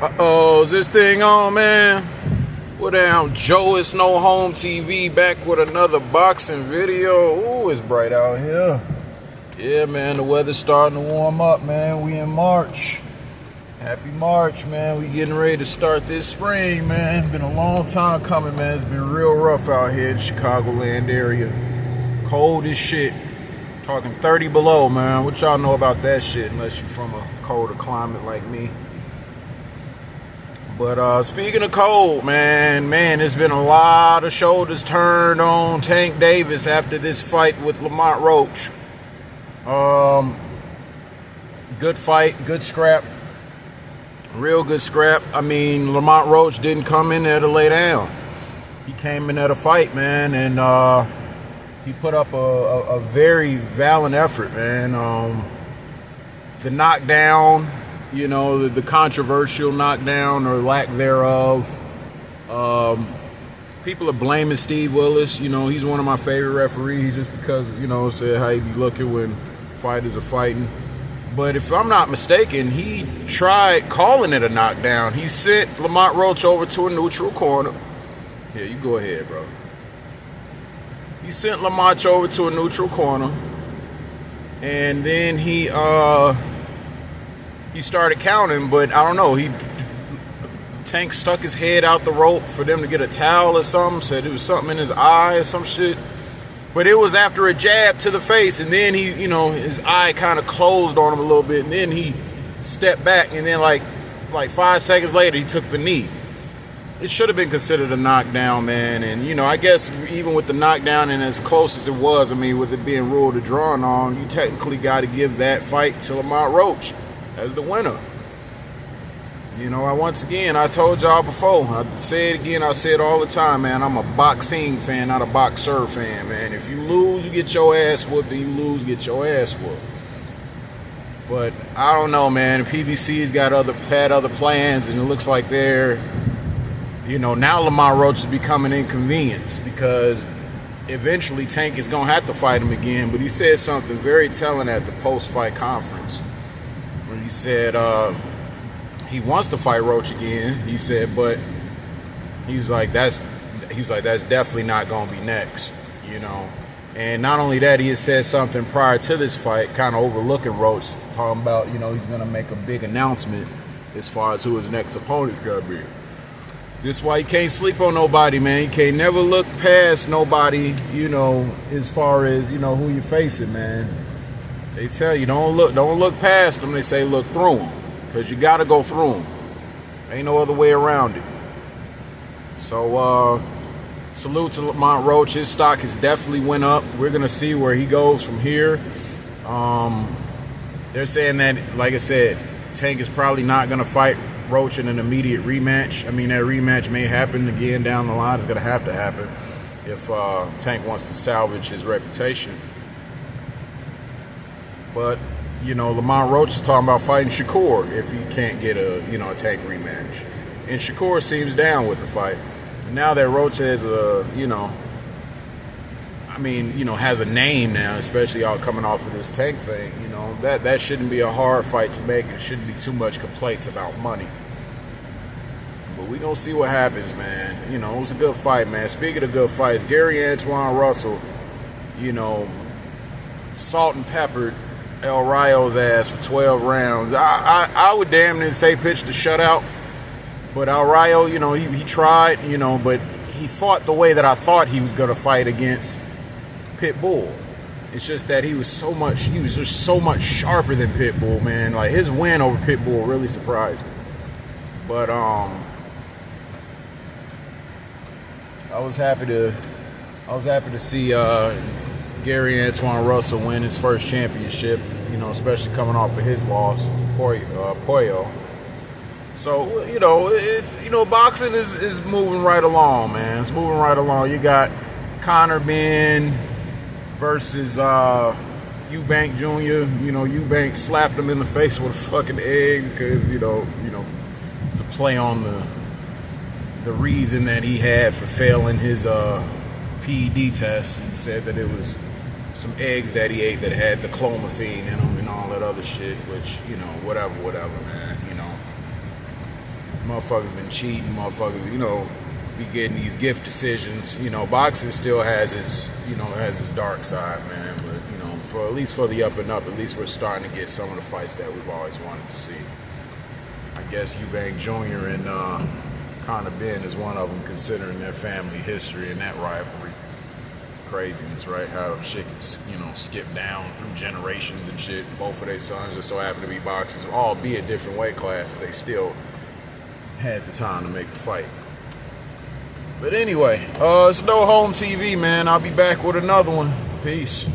Uh-oh, is this thing on, man? What down, Joe? It's No Home TV back with another boxing video. Ooh, it's bright out here. Yeah, man, the weather's starting to warm up, man. We in March. Happy March, man. We getting ready to start this spring, man. It's been a long time coming, man. It's been real rough out here in the Chicagoland area. Cold as shit. Talking 30 below, man. What y'all know about that shit unless you're from a colder climate like me? But speaking of cold, man, there's been a lot of shoulders turned on Tank Davis after this fight with Lamont Roach. Good fight, good scrap, real good scrap. I mean, Lamont Roach didn't come in there to lay down. He came in there to fight, man, and he put up a very valiant effort, man. The knockdown, you know, the controversial knockdown or lack thereof. People are blaming Steve Willis. You know, he's one of my favorite referees just because, you know, said how he be looking when fighters are fighting. But if I'm not mistaken, he tried calling it a knockdown. He sent Lamont Roach over to a neutral corner. Yeah, you go ahead, bro. He sent Lamont over to a neutral corner. And then he started counting, but I don't know. Tank stuck his head out the rope for them to get a towel or something. Said it was something in his eye or some shit. But it was after a jab to the face, and then he, you know, his eye kind of closed on him a little bit, and then he stepped back, and then like 5 seconds later, he took the knee. It should have been considered a knockdown, man. And, you know, I guess even with the knockdown and as close as it was, I mean, with it being ruled a draw and all, you technically got to give that fight to Lamont Roach as the winner. You know, once again, I told y'all before, I say it again, I say it all the time, man. I'm a boxing fan, not a boxer fan, man. If you lose, you get your ass whooped, and you lose, get your ass whooped. But I don't know, man. PBC's had other plans, and it looks like they're, you know, now Lamont Roach is becoming inconvenienced because eventually Tank is going to have to fight him again. But he said something very telling at the post-fight conference where he said he wants to fight Roach again. He said, but he was like, that's definitely not going to be next, you know. And not only that, he had said something prior to this fight, kind of overlooking Roach, talking about, you know, he's going to make a big announcement as far as who his next opponent's going to be. This is why you can't sleep on nobody, man. You can't never look past nobody, you know, as far as, you know, who you're facing, man. They tell you, don't look past them. They say look through them, because you got to go through them. Ain't no other way around it. So, salute to Lamont Roach. His stock has definitely went up. We're going to see where he goes from here. They're saying that, like I said, Tank is probably not going to fight Roach in an immediate rematch. I mean, that rematch may happen again down the line. It's going to happen if Tank wants to salvage his reputation. But, you know, Lamont Roach is talking about fighting Shakur if he can't get a Tank rematch. And Shakur seems down with the fight. And now that Roach has has a name now, especially all coming off of this Tank thing, you know, that shouldn't be a hard fight to make. It shouldn't be too much complaints about money. But we gonna see what happens, man. You know, it was a good fight, man. Speaking of good fights, Gary Antoine Russell, you know, salt and peppered El Rayo's ass for 12 rounds. I would damn near say pitch the shutout. But El Rayo, you know, he tried, you know, but he fought the way that I thought he was gonna fight against Pitbull. It's just that he was just so much sharper than Pitbull, man. Like, his win over Pitbull really surprised me. But I was happy to see Gary Antoine Russell win his first championship, you know, especially coming off of his loss, Poyo. So, you know, boxing is moving right along, man. It's moving right along. You got Conor Ben versus Eubank Jr. You know, Eubank slapped him in the face with a fucking egg because, you know, it's a play on the reason that he had for failing his PED test. He said that it was some eggs that he ate that had the clomiphene in them and all that other shit, which, you know, whatever, man, you know. motherfuckers been cheating, motherfuckers, you know, be getting these gift decisions. You know, boxing still has its, you know, has its dark side, man. But, you know, for at least for the up and up, at least we're starting to get some of the fights that we've always wanted to see. I guess Eubank Jr. and Conor Ben is one of them, considering their family history and that rivalry. Craziness, right? How shit can, you know, skip down through generations and shit. Both of their sons just so happen to be boxers, albeit different weight classes. They still had the time to make the fight. But anyway, it's No Home TV, man. I'll be back with another one. Peace.